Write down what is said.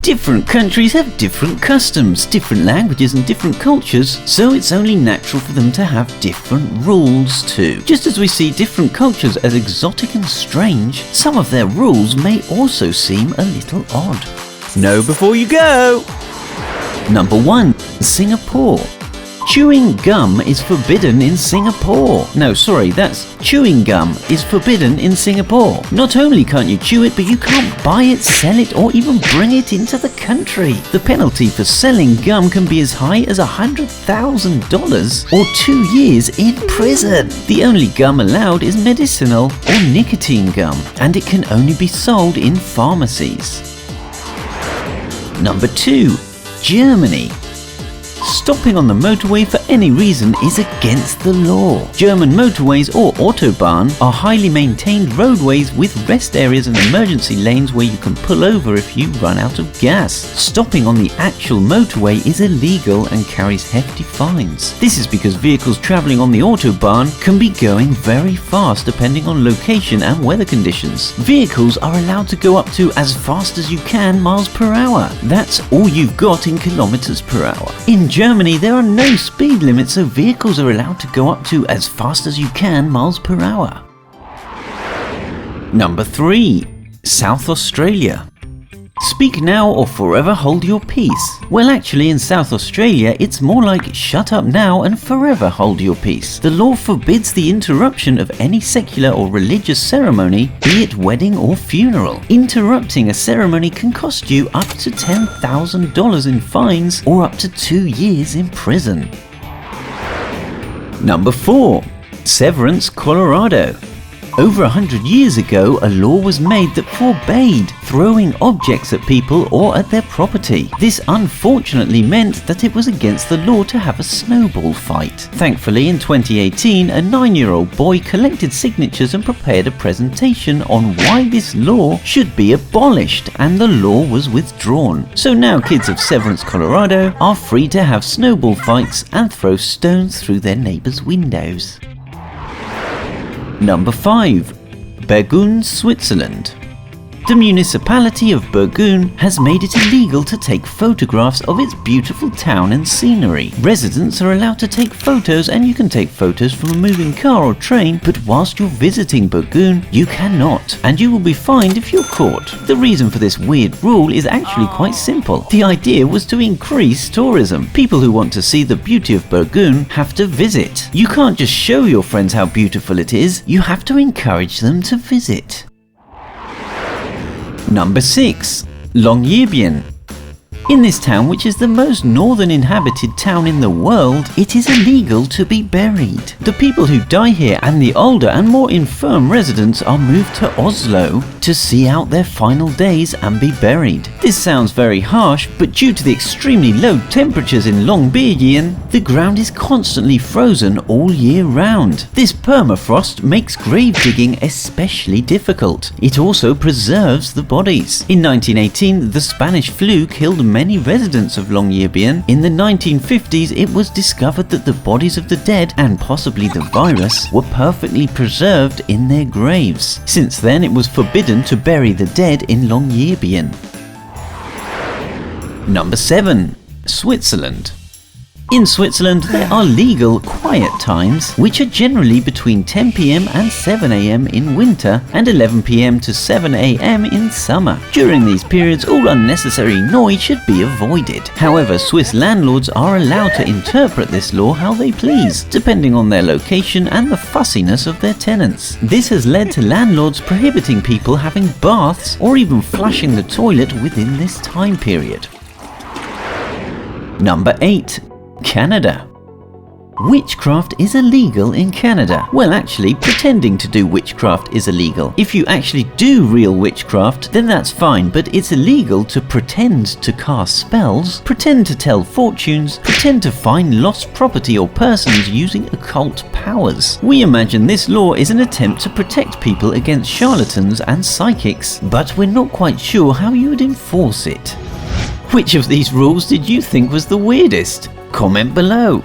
Different countries have different customs, different languages and different cultures, so it's only natural for them to have different rules too. Just as we see different cultures as exotic and strange, some of their rules may also seem a little odd. Know before you go! Number 1. Singapore. Chewing gum is forbidden in Singapore. No, sorry, that's chewing gum is forbidden in Singapore. Not only can't you chew it, but you can't buy it, sell it, or even bring it into the country. The penalty for selling gum can be as high as $100,000 or 2 years in prison. The only gum allowed is medicinal or nicotine gum, and it can only be sold in pharmacies. Number 2. Germany. Stopping on the motorway for any reason is against the law. German motorways, or Autobahn, are highly maintained roadways with rest areas and emergency lanes where you can pull over if you run out of gas. Stopping on the actual motorway is illegal and carries hefty fines. This is because vehicles travelling on the Autobahn can be going very fast depending on location and weather conditions. Vehicles are allowed to go up to as fast as you can miles per hour. That's all you've got in kilometers per hour. In Germany, there are no speed limits, so vehicles are allowed to go up to as fast as you can miles per hour. Number 3. South Australia. Speak now or forever hold your peace. Well, actually in South Australia it's more like shut up now and forever hold your peace. The law forbids the interruption of any secular or religious ceremony, be it wedding or funeral. Interrupting a ceremony can cost you up to $10,000 in fines or up to 2 years in prison. Number 4. Severance Colorado. Over 100 years ago, a law was made that forbade throwing objects at people or at their property. This unfortunately meant that it was against the law to have a snowball fight. Thankfully, in 2018, a 9-year-old boy collected signatures and prepared a presentation on why this law should be abolished, and the law was withdrawn. So now kids of Severance, Colorado are free to have snowball fights and throw stones through their neighbors' windows. Number 5. Bern, Switzerland. The municipality of Bern has made it illegal to take photographs of its beautiful town and scenery. Residents are allowed to take photos, and you can take photos from a moving car or train, but whilst you're visiting Bern, you cannot, and you will be fined if you're caught. The reason for this weird rule is actually quite simple. The idea was to increase tourism. People who want to see the beauty of Bern have to visit. You can't just show your friends how beautiful it is, you have to encourage them to visit. Number 6. Longyearbyen. In this town, which is the most northern inhabited town in the world, it is illegal to be buried. The people who die here and the older and more infirm residents are moved to Oslo to see out their final days and be buried. This sounds very harsh, but due to the extremely low temperatures in Longyearbyen, the ground is constantly frozen all year round. This permafrost makes grave digging especially difficult. It also preserves the bodies. In 1918, the Spanish flu killed many residents of Longyearbyen. In the 1950s, it was discovered that the bodies of the dead, and possibly the virus, were perfectly preserved in their graves. Since then, it was forbidden to bury the dead in Longyearbyen. Number 7. Switzerland. In Switzerland, there are legal quiet times, which are generally between 10 p.m. and 7 a.m. in winter and 11 p.m. to 7 a.m. in summer. During these periods, all unnecessary noise should be avoided. However, Swiss landlords are allowed to interpret this law how they please, depending on their location and the fussiness of their tenants. This has led to landlords prohibiting people having baths or even flushing the toilet within this time period. Number 8. Canada. Witchcraft is illegal in Canada. Well, actually, pretending to do witchcraft is illegal. If you actually do real witchcraft, then that's fine, but it's illegal to pretend to cast spells, pretend to tell fortunes, pretend to find lost property or persons using occult powers. We imagine this law is an attempt to protect people against charlatans and psychics, but we're not quite sure how you would enforce it. Which of these rules did you think was the weirdest? Comment below.